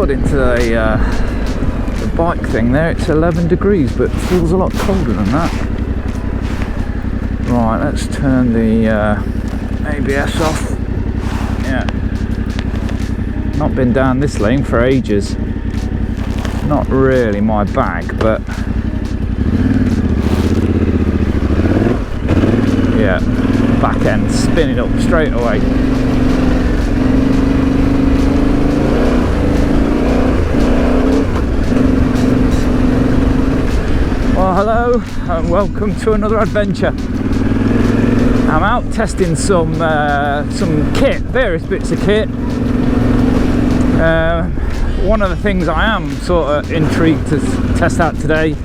according to the bike thing there, it's 11 degrees, but it feels a lot colder than that. Right, let's turn the ABS off. Yeah, not been down this lane for ages. Not really my bag, but yeah, back end spinning up straight away. Well, hello and welcome to another adventure. I'm out testing some kit, various bits of kit. One of the things I am sort of intrigued to test out today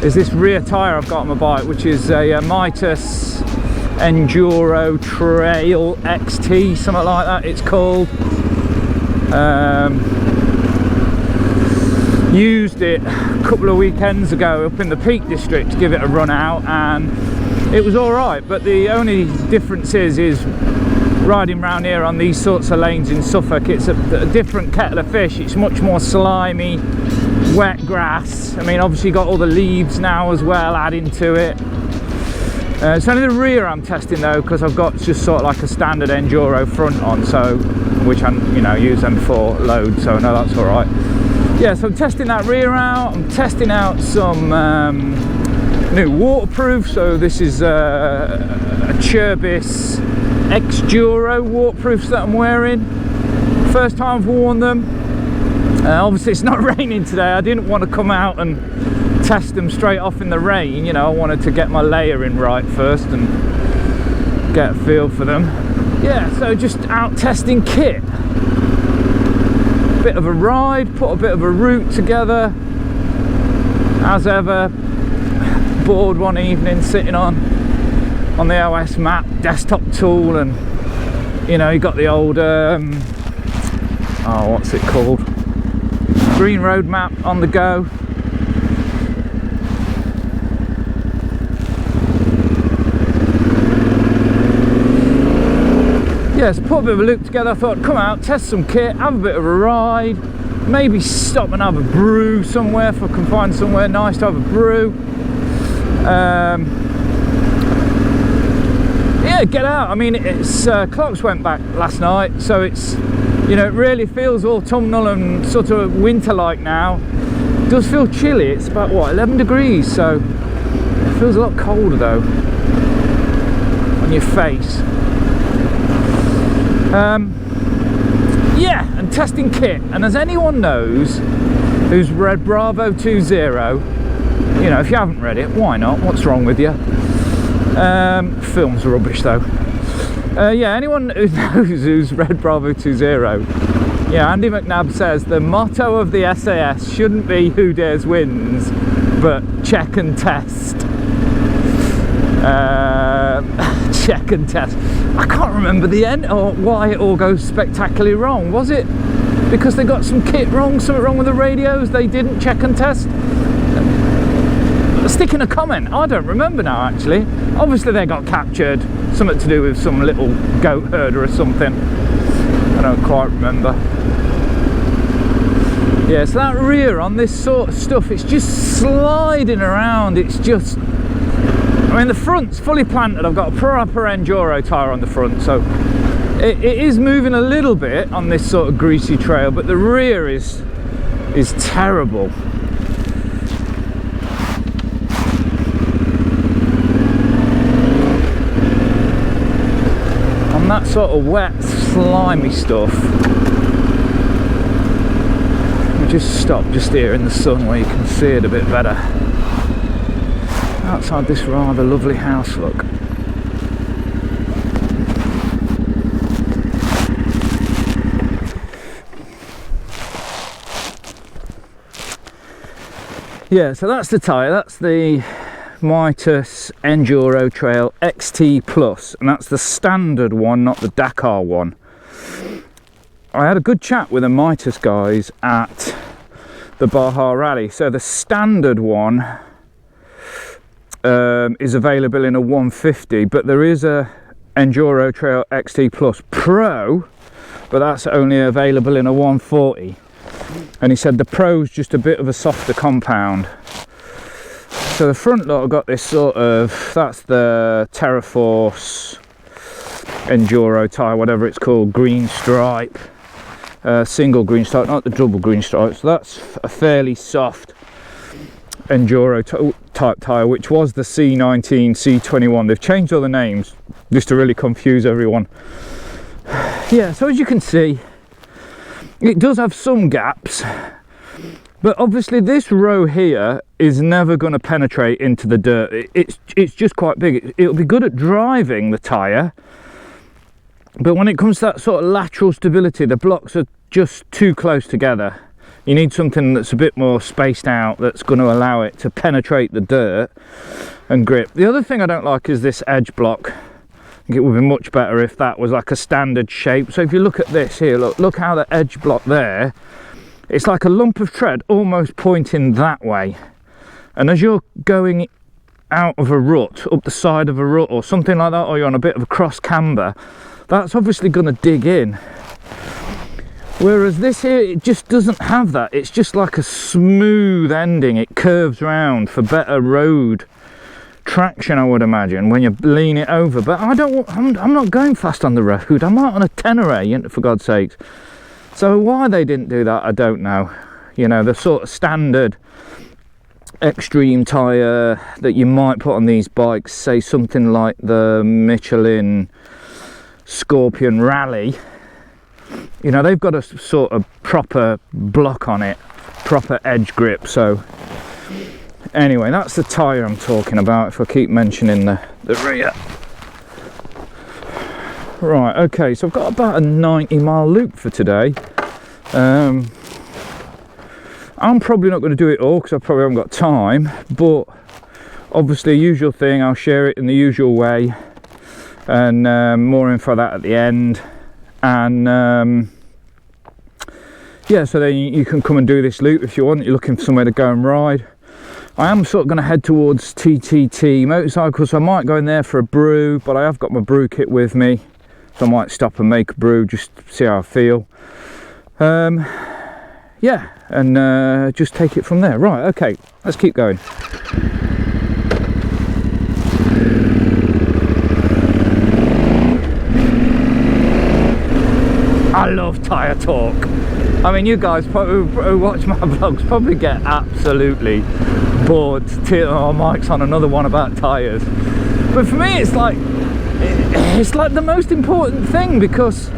is this rear tyre I've got on my bike, which is a Mitas Enduro Trail XT, something like that it's called. Used it a couple of weekends ago up in the Peak District to give it a run out, and it was alright, but the only difference is riding around here on these sorts of lanes in Suffolk, it's a different kettle of fish. It's much more slimy, wet grass. I mean, obviously got all the leaves now as well adding to it. It's only the rear I'm testing though, because I've got just sort of like a standard enduro front on, so which I use them for load, so no, that's all right. Yeah, so I'm testing that rear out. I'm testing out some new waterproof. So this is a Acerbic X-Duro waterproofs that I'm wearing. First time I've worn them. Obviously it's not raining today. I didn't want to come out and test them straight off in the rain. I wanted to get my layering right first and get a feel for them. Yeah, so just out testing kit. Bit of a ride, put a bit of a route together. As ever, bored one evening sitting on the OS map desktop tool, and you got the old what's it called, green road map on the go. Yes, put a bit of a loop together. I thought, come out, test some kit, have a bit of a ride, maybe stop and have a brew somewhere if I can find somewhere nice to have a brew. Yeah, get out. I mean, it's clocks went back last night, so it's it really feels autumnal and sort of winter-like now. It does feel chilly. It's about what, 11 degrees, so it feels a lot colder though on your face. Yeah, and testing kit. And as anyone knows who's read Bravo 20, if you haven't read it, why not? What's wrong with you? Film's rubbish though. Yeah, anyone who knows who's read Bravo 20, yeah, Andy McNabb says the motto of the SAS shouldn't be who dares wins, but check and test. Check and test. I can't remember the end or why it all goes spectacularly wrong. Was it because they got some kit wrong, something wrong with the radios, they didn't check and test? Stick in a comment. I don't remember now actually. Obviously they got captured, something to do with some little goat herder or something. I don't quite remember. Yeah, so that rear on this sort of stuff, it's just sliding around. It's just, I mean, the front's fully planted. I've got a proper enduro tyre on the front, so it is moving a little bit on this sort of greasy trail, but the rear is terrible. On that sort of wet, slimy stuff. Let me just stop just here in the sun where you can see it a bit better. Outside this rather lovely house, look. Yeah, so that's the tyre, that's the Mitas Enduro Trail XT Plus, and that's the standard one, not the Dakar one. I had a good chat with the Mitas guys at the Baja Rally. So the standard one is available in a 150, but there is a Enduro Trail XT Plus Pro, but that's only available in a 140. and he said the Pro's just a bit of a softer compound. So the front lot, I've got this sort of, that's the Mitas Enduro Tyre, whatever it's called, green stripe, single green stripe, not the double green stripe. So that's a fairly soft Enduro type tyre, which was the C19, C21. They've changed all the names just to really confuse everyone. Yeah, so as you can see, it does have some gaps, but obviously this row here is never going to penetrate into the dirt. It's just quite big. It'll be good at driving the tyre, but when it comes to that sort of lateral stability, the blocks are just too close together. You need something that's a bit more spaced out, that's going to allow it to penetrate the dirt and grip. The other thing I don't like is this edge block. I think it would be much better if that was like a standard shape. So if you look at this here, look how the edge block there, it's like a lump of tread almost pointing that way. And as you're going out of a rut, up the side of a rut or something like that, or you're on a bit of a cross camber, that's obviously going to dig in. Whereas this here, it just doesn't have that. It's just like a smooth ending. It curves round for better road traction, I would imagine, when you lean it over. But I'm not going fast on the road. I'm out on a Tenere, for God's sakes. So why they didn't do that, I don't know. You know, the sort of standard extreme tyre that you might put on these bikes, say something like the Michelin Scorpion Rally, you know, they've got a sort of proper block on it, proper edge grip. So anyway, that's the tyre I'm talking about, if I keep mentioning the rear. Right, okay, so I've got about a 90-mile loop for today. I'm probably not going to do it all because I probably haven't got time, but obviously, usual thing, I'll share it in the usual way, and more info for that at the end. And yeah, so then you can come and do this loop if you want. You're looking for somewhere to go and ride. I am sort of going to head towards TTT Motorcycles, so I might go in there for a brew, but I have got my brew kit with me, so I might stop and make a brew, just see how I feel. Yeah, and just take it from there. Right, okay, let's keep going. I love tyre talk. I mean, you guys who watch my vlogs probably get absolutely bored till Mike's on another one about tyres. But for me, it's like the most important thing, because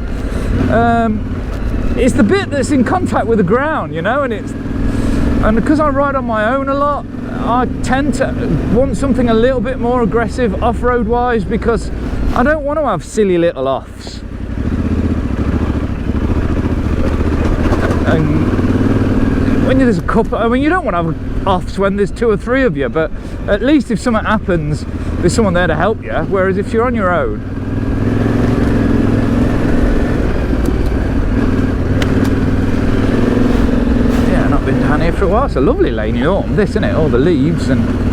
it's the bit that's in contact with the ground, you know, and because I ride on my own a lot, I tend to want something a little bit more aggressive off-road wise, because I don't want to have silly little offs. And when there's a couple, I mean, you don't want to have offs when there's 2 or 3 of you, but at least if something happens, there's someone there to help you. Whereas if you're on your own, yeah, not been down here for a while. It's a lovely lane in autumn, this, isn't it? All the leaves and.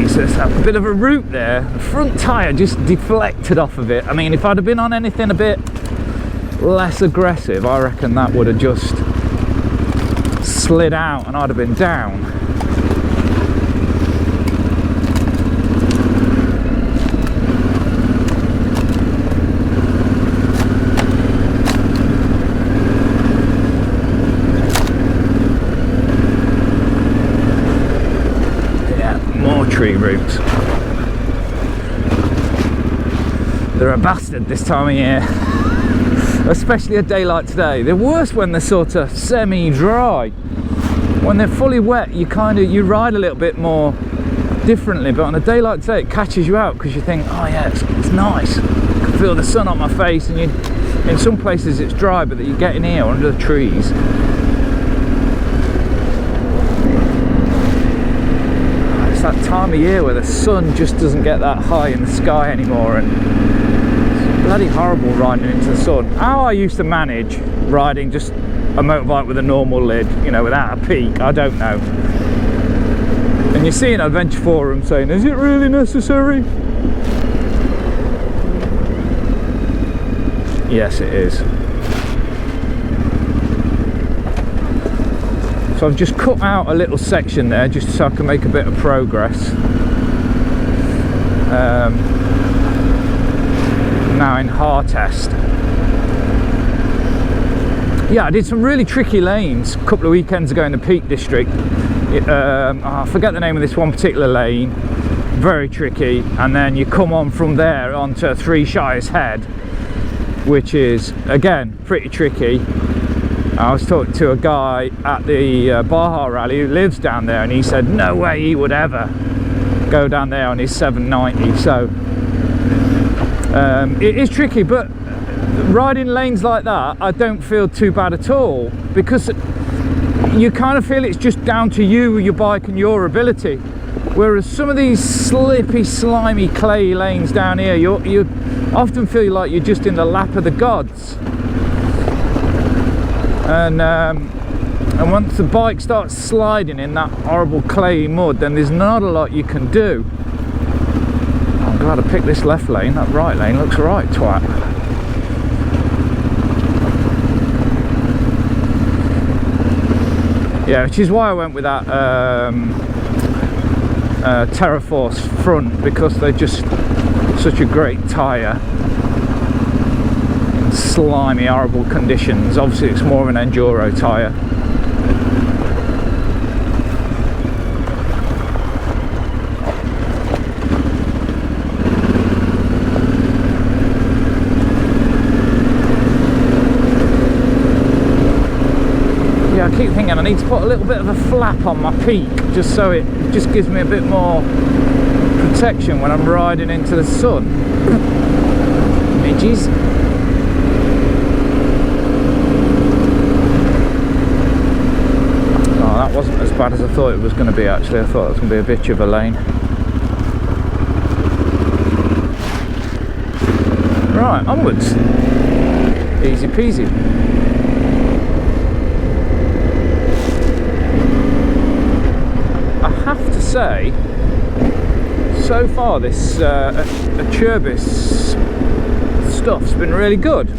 So it's a bit of a route there. The front tyre just deflected off of it. I mean, if I'd have been on anything a bit less aggressive, I reckon that would have just slid out and I'd have been down. Tree roots. They're a bastard this time of year, especially a day like today. They're worse when they're sort of semi-dry. When they're fully wet, you ride a little bit more differently, but on a day like today, it catches you out because you think, oh yeah, it's nice. I can feel the sun on my face, and in some places it's dry, but that you get in here under the trees. That time of year where the sun just doesn't get that high in the sky anymore, and it's bloody horrible riding into the sun. How I used to manage riding just a motorbike with a normal lid, you know, without a peak, I don't know. And you see in Adventure Forum saying, is it really necessary? Yes, it is. So I've just cut out a little section there just so I can make a bit of progress. Now in Hartest. Yeah, I did some really tricky lanes a couple of weekends ago in the Peak District. I forget the name of this one particular lane. Very tricky, and then you come on from there onto Three Shires Head, which is again pretty tricky. I was talking to a guy at the Baja Rally who lives down there, and he said no way he would ever go down there on his 790. So it is tricky, but riding lanes like that I don't feel too bad at all, because you kind of feel it's just down to you, your bike and your ability. Whereas some of these slippy, slimy, clay lanes down here, you often feel like you're just in the lap of the gods. And once the bike starts sliding in that horrible clayey mud, then there's not a lot you can do. I'm glad I picked this left lane. That right lane looks right, twat. Yeah, which is why I went with that Terraforce front, because they're just such a great tyre in slimy, horrible conditions. Obviously it's more of an enduro tyre. I keep thinking I need to put a little bit of a flap on my peak, just so it just gives me a bit more protection when I'm riding into the sun. Midges. Oh, that wasn't as bad as I thought it was going to be actually. I thought it was going to be a bitch of a lane. Right, onwards. Easy peasy. I have to say, so far this Acerbic stuff's been really good.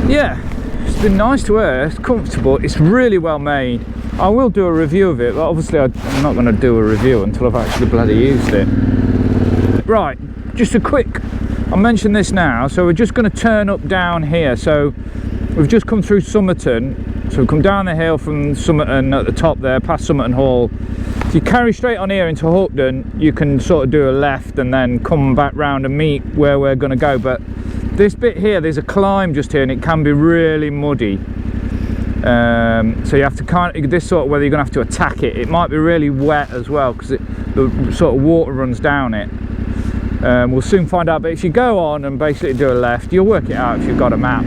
Yeah, it's been nice to wear, it's comfortable, it's really well made. I will do a review of it, but obviously I'm not going to do a review until I've actually bloody used it. Right, just a quick, I'll mention this now. So we're just going to turn up down here. So we've just come through Somerton. So we've come down the hill from Somerton at the top there, past Somerton Hall. If you carry straight on here into Houghton, you can sort of do a left and then come back round and meet where we're going to go. But this bit here, there's a climb just here and it can be really muddy. So you have to kind of, this sort of, whether you're going to have to attack it. It might be really wet as well, because the sort of water runs down it. We'll soon find out, but if you go on and basically do a left, you'll work it out if you've got a map.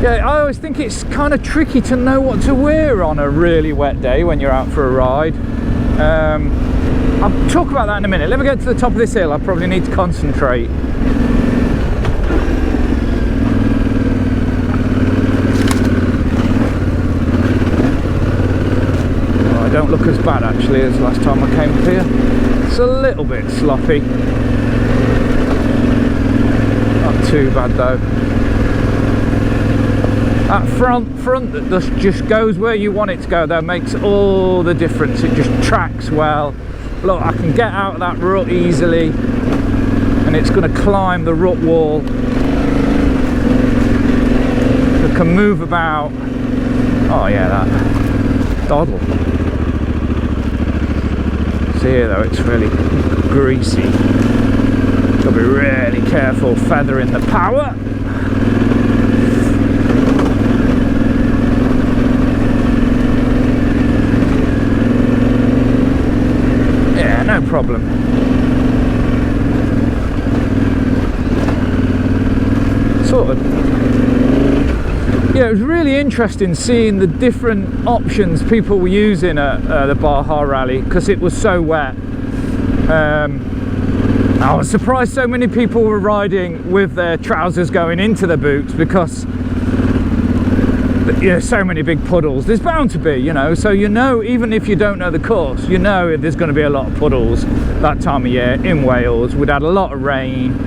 Yeah, I always think it's kind of tricky to know what to wear on a really wet day when you're out for a ride. I'll talk about that in a minute. Let me get to the top of this hill. I probably need to concentrate. Don't look as bad actually as last time I came up here. It's a little bit sloppy. Not too bad though. That front that just goes where you want it to go though makes all the difference. It just tracks well. Look, I can get out of that rut easily, and it's going to climb the rut wall. It can move about. Oh yeah, that doddle. Here though, it's really greasy. Got to be really careful feathering the power. Yeah, no problem. Sort of. Yeah, it was really interesting seeing the different options people were using at the Baja Rally, because it was so wet. I was surprised so many people were riding with their trousers going into the boots, because so many big puddles. There's bound to be, so even if you don't know the course, there's going to be a lot of puddles that time of year in Wales. We'd had a lot of rain.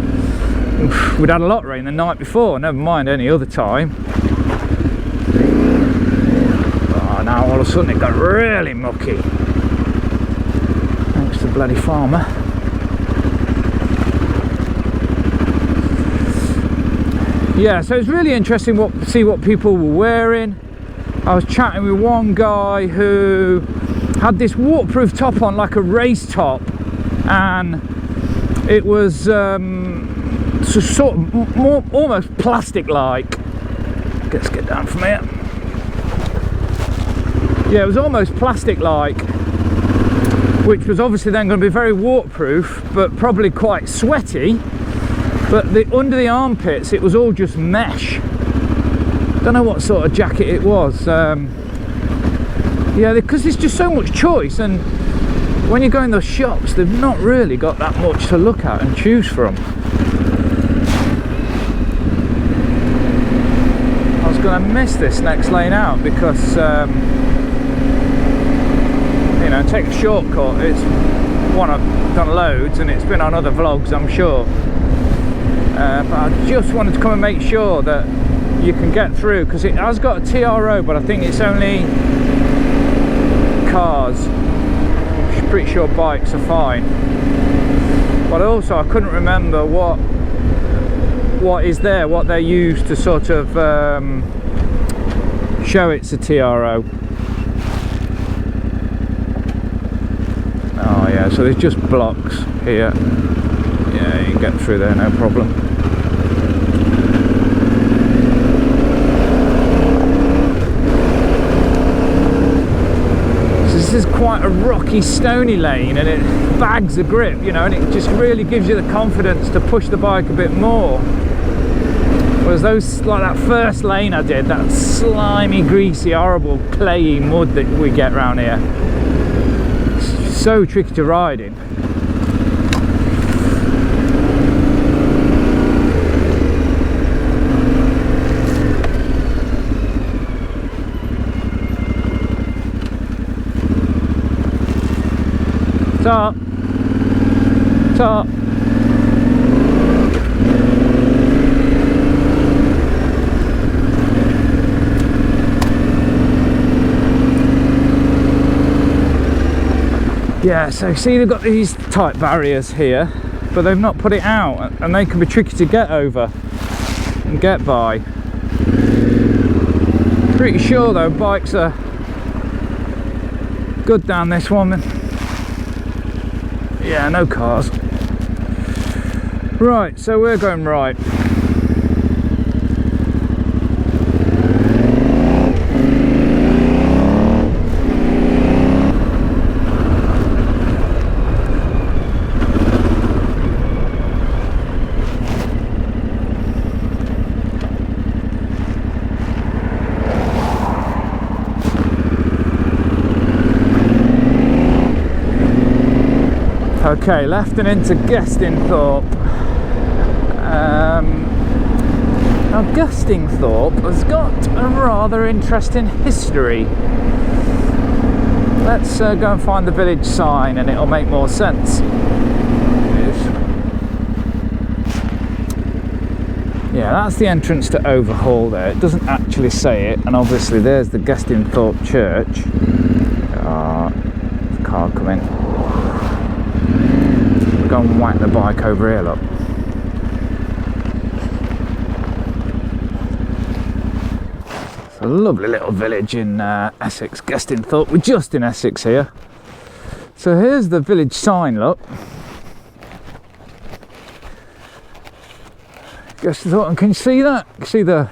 We'd had a lot of rain the night before, never mind any other time. Oh, now all of a sudden it got really mucky. Thanks to the bloody farmer. Yeah, so it's really interesting to see what people were wearing. I was chatting with one guy who had this waterproof top on, like a race top, and it was sort of more almost plastic-like. Let's get down from here. Yeah, it was almost plastic-like, which was obviously then going to be very waterproof, but probably quite sweaty. But under the armpits, it was all just mesh. Don't know what sort of jacket it was. Yeah, because there's just so much choice, and when you go in those shops, they've not really got that much to look at and choose from. I was going to miss this next lane out because, take a shortcut. It's one I've done loads, and it's been on other vlogs, I'm sure. But I just wanted to come and make sure that you can get through, because it has got a TRO, but I think it's only cars. I'm pretty sure bikes are fine. But also I couldn't remember what is there, what they use to sort of show it's a TRO. Oh yeah, so there's just blocks here. Yeah, you can get through there, no problem. So this is quite a rocky, stony lane, and it bags the grip, and it just really gives you the confidence to push the bike a bit more. Whereas like that first lane I did, that slimy, greasy, horrible, clayey mud that we get around here, it's so tricky to ride in. Top. Yeah, so see, they've got these tight barriers here, but they've not put it out, and they can be tricky to get over and get by. Pretty sure though bikes are good down this one. Yeah, no cars. Right, so we're going right. Okay, left and into Gestingthorpe. Now Gestingthorpe has got a rather interesting history. Let's go and find the village sign and it'll make more sense. Yeah, that's the entrance to Overhaul there. It doesn't actually say it, and obviously there's the Gestingthorpe church. There's a car coming. Go and whack the bike over here, look. It's a lovely little village in Essex, Gestingthorpe. We're just in Essex here. So here's the village sign, look. Gestingthorpe, and can you see that? You see the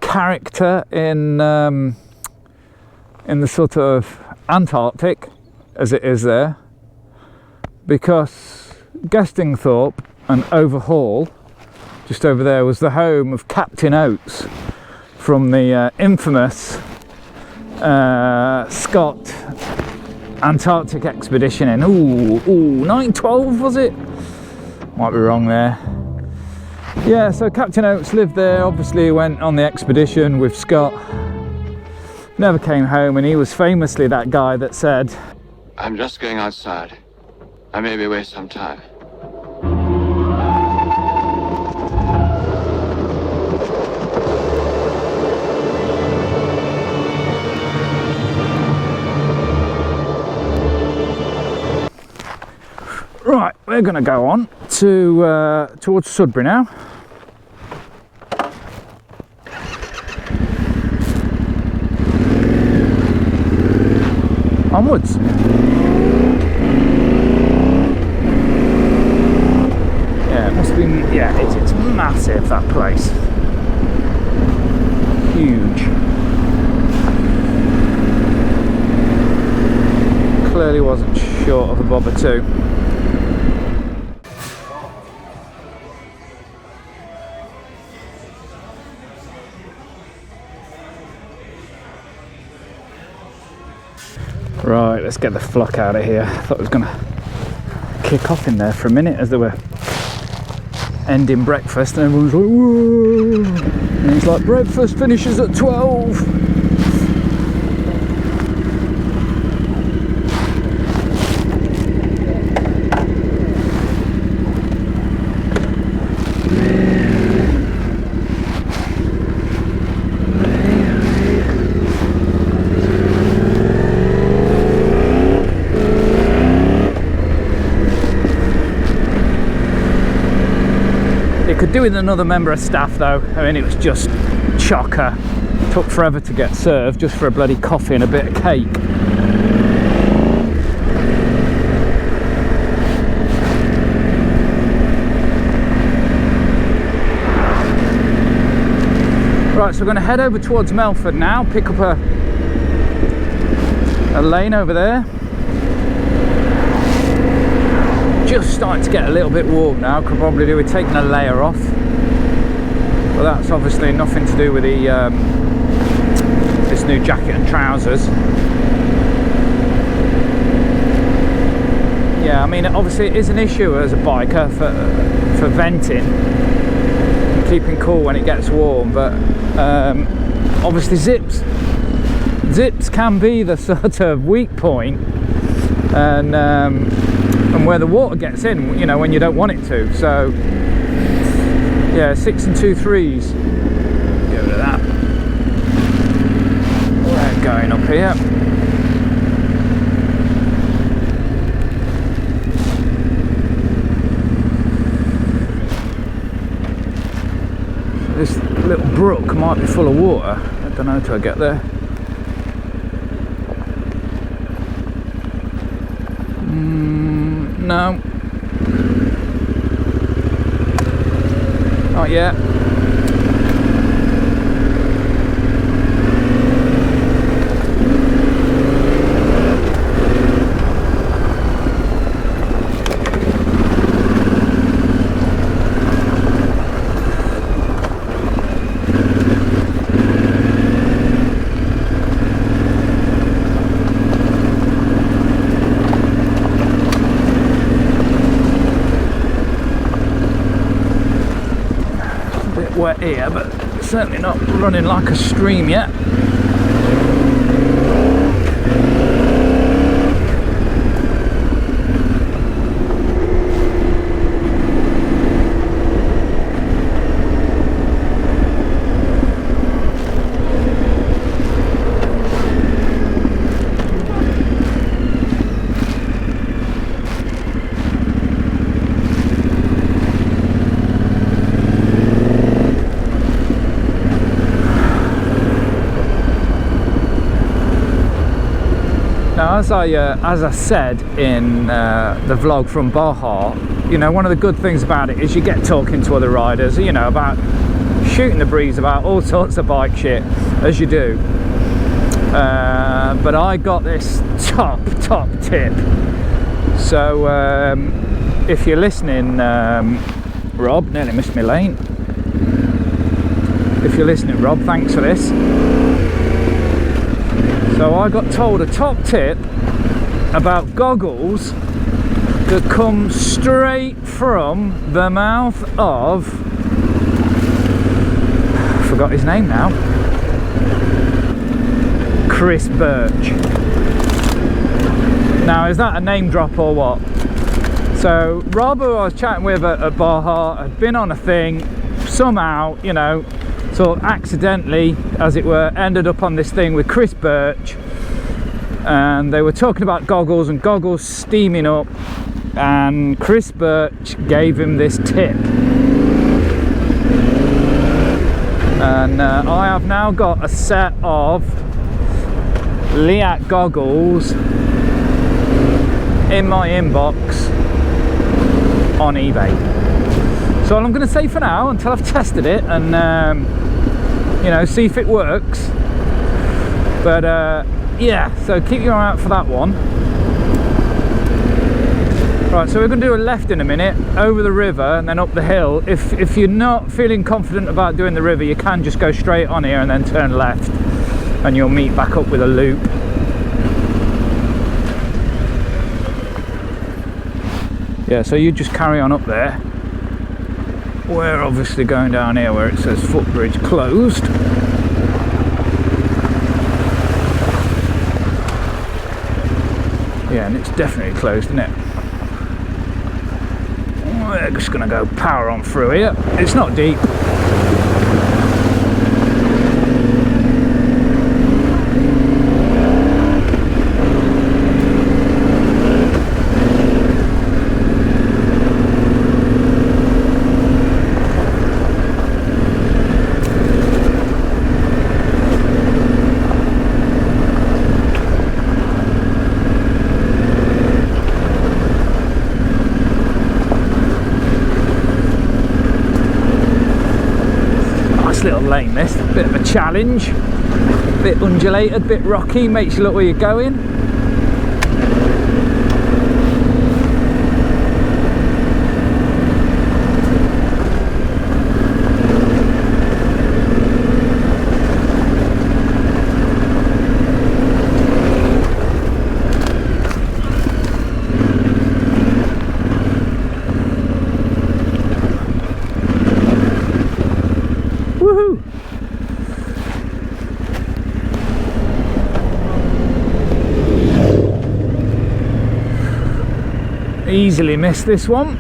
character in the sort of Antarctic as it is there. Because Gestingthorpe and Overhaul, just over there, was the home of Captain Oates from the infamous Scott Antarctic expedition in 1912, was it? Might be wrong there. Yeah, so Captain Oates lived there. Obviously, he went on the expedition with Scott. Never came home, and he was famously that guy that said, I'm just going outside. I may be wasting some time. Right, we're going to go on to towards Sudbury now. Onwards. Yeah, it must be, yeah, it's massive, that place. Huge. Clearly wasn't short of a bob or two. Right, let's get the flock out of here. I thought it was going to kick off in there for a minute as they were ending breakfast, and everyone's like, whoa! And he's like, breakfast finishes at 12. Could do with another member of staff though. I mean, it was just chocker. Took forever to get served just for a bloody coffee and a bit of cake. Right, so we're going to head over towards Melford now, pick up a lane over there. Just starting to get a little bit warm now. Could probably do with taking a layer off, but that's obviously nothing to do with the this new jacket and trousers. Yeah, I mean, obviously it is an issue as a biker for venting and keeping cool when it gets warm, but obviously zips can be the sort of weak point, and where the water gets in, you know, when you don't want it to. So yeah, 6 and 2 3s. Get rid of that. We're going up here. This little brook might be full of water. I don't know till I get there. No, not yet. Wet here, but certainly not running like a stream yet. Now, as I said in the vlog from Baja, you know, one of the good things about it is you get talking to other riders, you know, about shooting the breeze about all sorts of bike shit, as you do. But I got this top tip. So if you're listening, Rob, nearly missed my lane. If you're listening, Rob, thanks for this. So I got told a top tip about goggles that come straight from the mouth of, I forgot his name now, Chris Birch. Now, is that a name drop or what? So Rob, who I was chatting with at Baja, had been on a thing, somehow, you know, sort of accidentally, as it were, ended up on this thing with Chris Birch, and they were talking about goggles and goggles steaming up, and Chris Birch gave him this tip, and I have now got a set of Liat goggles in my inbox on eBay. So all I'm going to say for now, until I've tested it and you know, see if it works, but yeah, so keep your eye out for that one. Right, so we're going to do a left in a minute, over the river and then up the hill. If you're not feeling confident about doing the river, you can just go straight on here and then turn left, and you'll meet back up with a loop. Yeah, so you just carry on up there. We're obviously going down here where it says footbridge closed. Yeah, and it's definitely closed, isn't it? We're just going to go power on through here. It's not deep. Little lane, this bit of a challenge, bit undulated, bit rocky, makes you look where you're going. Easily missed this one.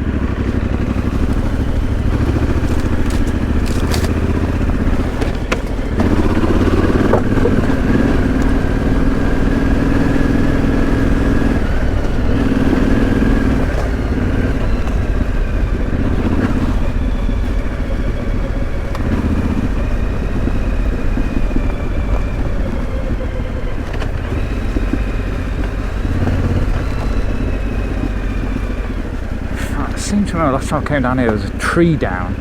I seem to remember last time I came down here there was a tree down.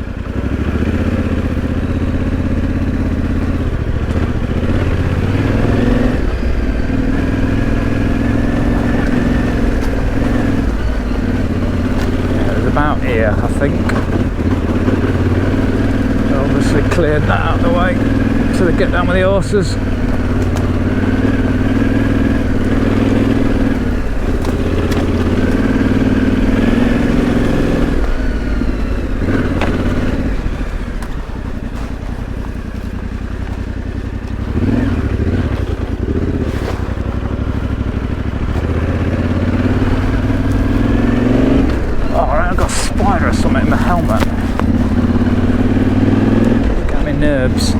Yeah, it was about here, I think. They obviously cleared that out of the way so they get down with the horses. Or something in the helmet. Got me nerves.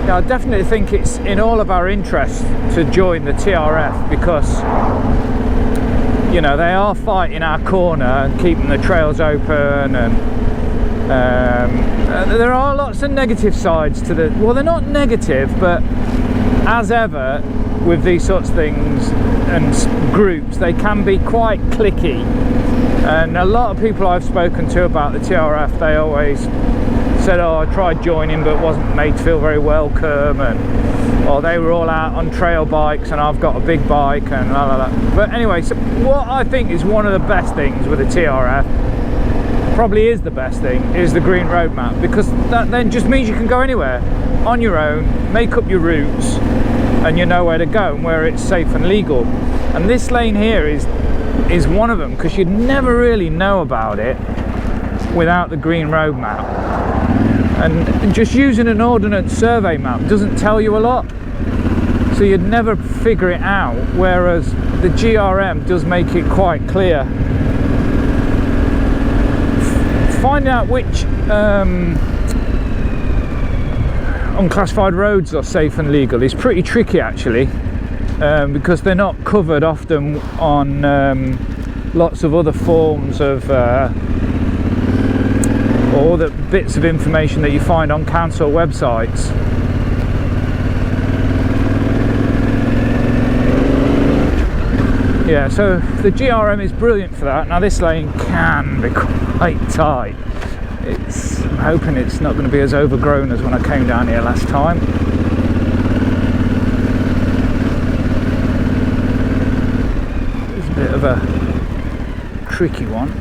Yeah, I definitely think it's in all of our interest to join the TRF because, you know, they are fighting our corner and keeping the trails open, and there are lots of negative sides to the, well, they're not negative, but as ever with these sorts of things and groups, they can be quite cliquey, and a lot of people I've spoken to about the TRF, they always said, oh, I tried joining but wasn't made to feel very welcome, and or they were all out on trail bikes and I've got a big bike and la la la. But anyway, so what I think is one of the best things with the TRF, probably is the best thing, is the green road map, because that then just means you can go anywhere on your own, make up your routes, and you know where to go and where it's safe and legal. And this lane here is one of them, because you'd never really know about it without the green road map. And just using an ordnance survey map doesn't tell you a lot, so you'd never figure it out, whereas the GRM does make it quite clear. Finding out which unclassified roads are safe and legal is pretty tricky, actually, because they're not covered often on lots of other forms of or the bits of information that you find on council websites. Yeah, so the GRM is brilliant for that. Now this lane can be quite tight. I'm hoping it's not going to be as overgrown as when I came down here last time. It's a bit of a tricky one.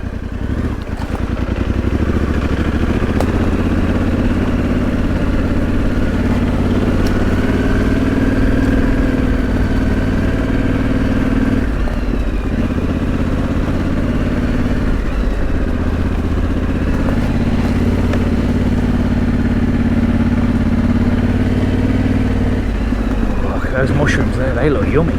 Those mushrooms there, they look yummy.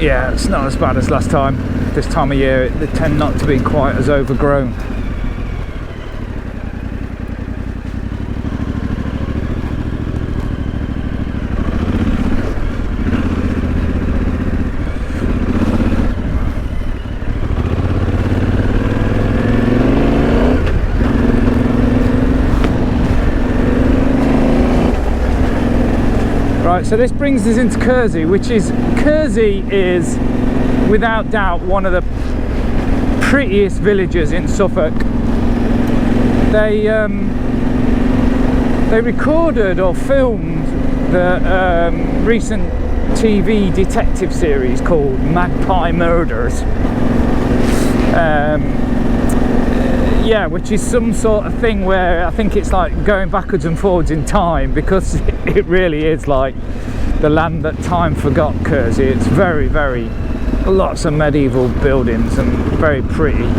Yeah, it's not as bad as last time. This time of year, they tend not to be quite as overgrown. Right, so this brings us into Krazy, Krazy is without doubt one of the prettiest villages in Suffolk. They recorded or filmed the recent TV detective series called Magpie Murders. Yeah, which is some sort of thing where I think it's like going backwards and forwards in time, because it really is like the land that time forgot. Krazy, it's very, very, lots of medieval buildings and very pretty.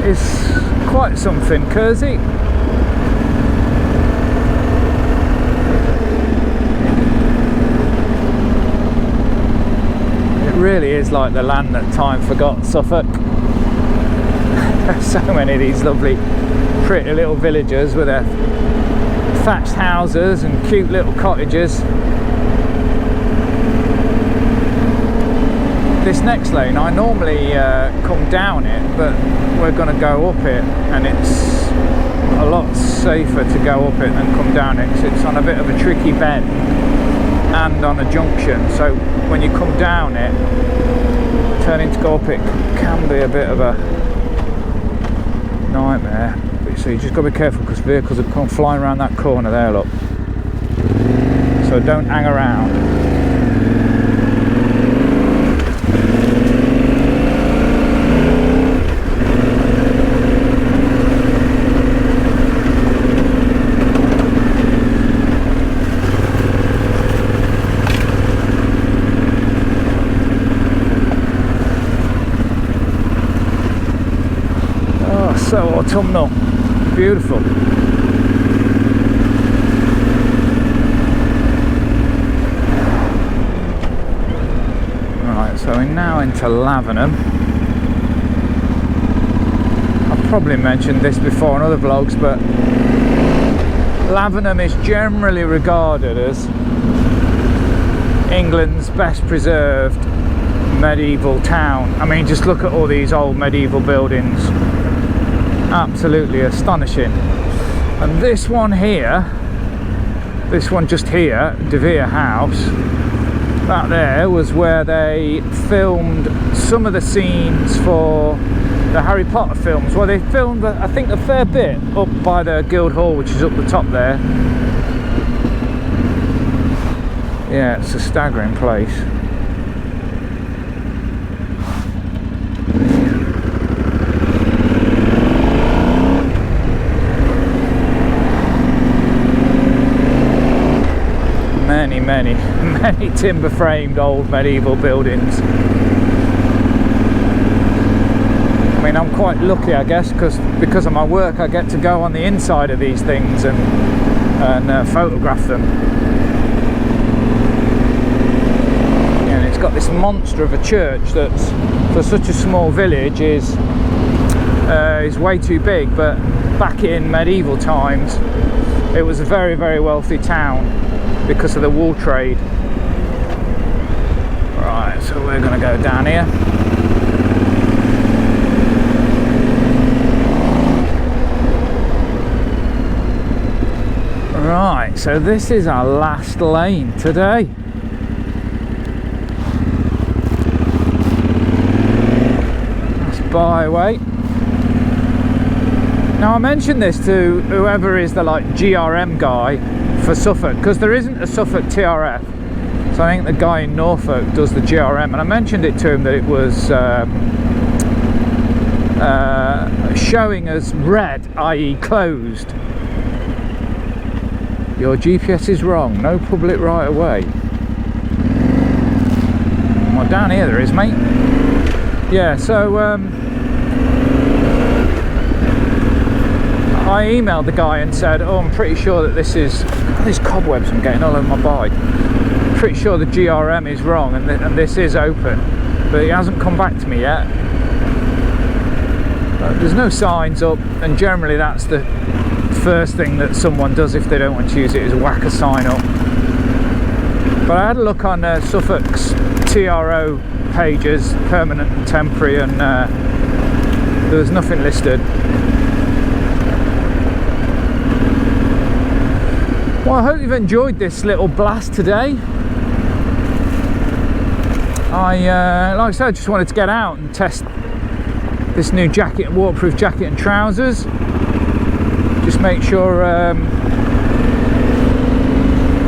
It's quite something, Krazy. It really is like the land that time forgot, Suffolk. So many of these lovely, pretty little villages with their thatched houses and cute little cottages. This next lane, I normally come down it, but we're going to go up it, and it's a lot safer to go up it than come down it, because it's on a bit of a tricky bend and on a junction. So when you come down it, turning to go up it can be a bit of a nightmare. So you just got to be careful, because vehicles are come flying around that corner there, look. So don't hang around. So autumnal, beautiful. Right, so we're now into Lavenham. I've probably mentioned this before in other vlogs, but Lavenham is generally regarded as England's best preserved medieval town. I mean, just look at all these old medieval buildings. Absolutely astonishing. And this one here, this one just here, De Vere House, that there was where they filmed some of the scenes for the Harry Potter films. Well, they filmed, I think, a fair bit up by the Guildhall, which is up the top there. Yeah, it's a staggering place. Many timber framed old medieval buildings. I mean, I'm quite lucky, I guess, because of my work I get to go on the inside of these things and photograph them. And it's got this monster of a church that's, for such a small village, is way too big, but back in medieval times it was a very, very wealthy town because of the wool trade. Right, so we're going to go down here. Right, so this is our last lane today. That's byway. Now, I mentioned this to whoever is the GRM guy for Suffolk, because there isn't a Suffolk TRF, so I think the guy in Norfolk does the GRM, and I mentioned it to him that it was showing as red, i.e. closed. Your GPS is wrong, no public right of way. Well, down here there is, mate. Yeah, so I emailed the guy and said, oh, I'm pretty sure that this is, these cobwebs I'm getting all over my bike, pretty sure the GRM is wrong and this is open, but he hasn't come back to me yet. There's no signs up, and generally that's the first thing that someone does if they don't want to use it, is whack a sign up. But I had a look on Suffolk's TRO pages, permanent and temporary, and there was nothing listed. Well, I hope you've enjoyed this little blast today. Like I said, I just wanted to get out and test this new jacket, waterproof jacket and trousers. Just make sure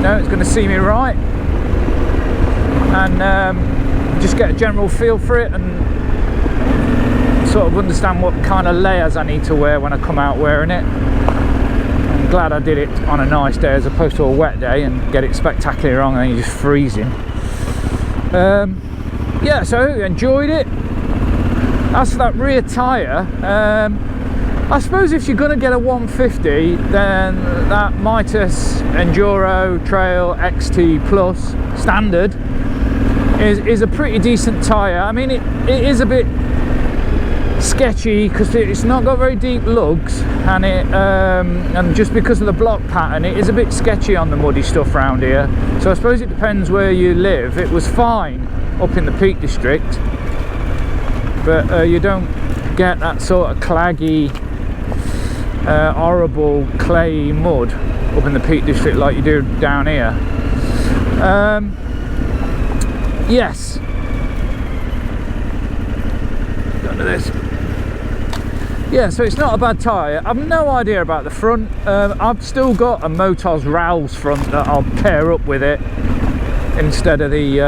it's going to see me right, and just get a general feel for it and sort of understand what kind of layers I need to wear when I come out wearing it. I'm glad I did it on a nice day as opposed to a wet day and get it spectacularly wrong and then you're just freezing. Yeah, so I hope you enjoyed it. As for that rear tyre, I suppose if you're going to get a 150, then that Mitas Enduro Trail XT Plus standard is a pretty decent tyre. I mean, it is a bit sketchy because it's not got very deep lugs, and and just because of the block pattern, it is a bit sketchy on the muddy stuff around here. So I suppose it depends where you live. It was fine up in the Peak District, but you don't get that sort of claggy, horrible clay mud up in the Peak District like you do down here. Yes, go under this. Yeah, so it's not a bad tyre. I've no idea about the front. I've still got a Mitas Rowls front that I'll pair up with it instead of the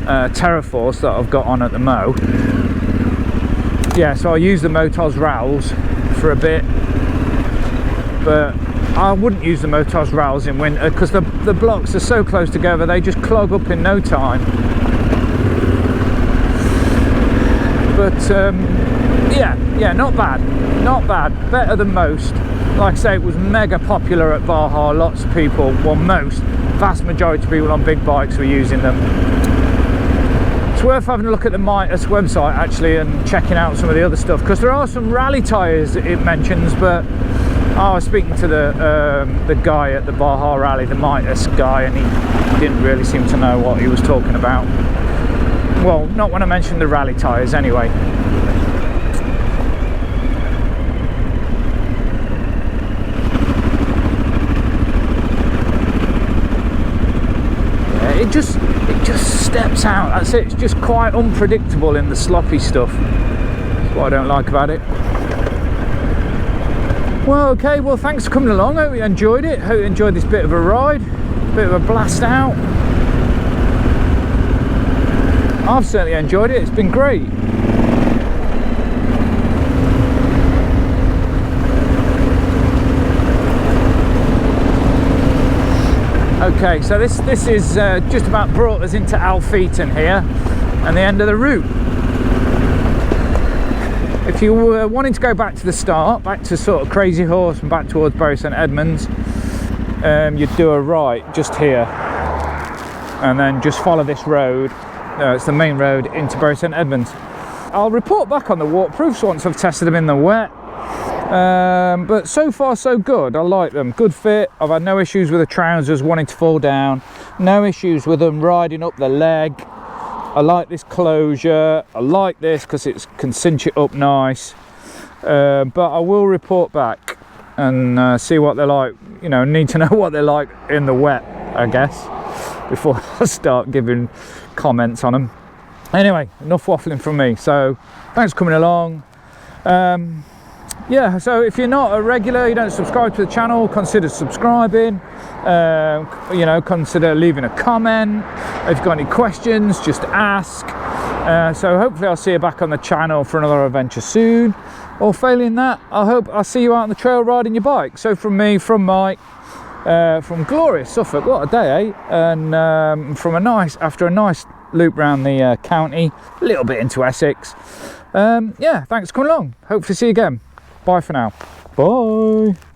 Terraforce that I've got on at the Mo. Yeah, so I'll use the Mitas Rowls for a bit, but I wouldn't use the Mitas Rowls in winter because the blocks are so close together, they just clog up in no time. But yeah, not bad, not bad, better than most. Like I say, it was mega popular at Baja. Lots of people, well, vast majority of people on big bikes were using them. It's worth having a look at the Mitas website actually and checking out some of the other stuff, because there are some rally tyres it mentions, but I was speaking to the guy at the Baja Rally, the Mitas guy, and he didn't really seem to know what he was talking about. Well, not when I mentioned the rally tyres anyway. It just steps out. That's it. It's just quite unpredictable in the sloppy stuff. That's what I don't like about it. Well, okay, well, thanks for coming along. Hope you enjoyed it. Hope you enjoyed this bit of a ride, bit of a blast out. I've certainly enjoyed it. It's been great. Okay, so this is just about brought us into Alpheaton here and the end of the route. If you were wanting to go back to the start, back to sort of Krazy Horse and back towards Bury St Edmunds, you'd do a right just here and then just follow this road. It's the main road into Bury St Edmunds. I'll report back on the waterproofs once I've tested them in the wet. But so far so good. I like them, good fit. I've had no issues with the trousers wanting to fall down, no issues with them riding up the leg. I like this closure, I like this because it can cinch it up nice. But I will report back and see what they're like. You know, need to know what they're like in the wet, I guess, before I start giving comments on them. Anyway, enough waffling from me, so thanks for coming along. Yeah, so if you're not a regular, you don't subscribe to the channel, consider subscribing. You know, consider leaving a comment. If you've got any questions, just ask. So hopefully I'll see you back on the channel for another adventure soon, or failing that, I hope I'll see you out on the trail riding your bike. So from me, from Mike, from glorious Suffolk, what a day, eh? And after a nice loop round the county, a little bit into Essex. Yeah, thanks for coming along. Hopefully see you again. Bye for now. Bye.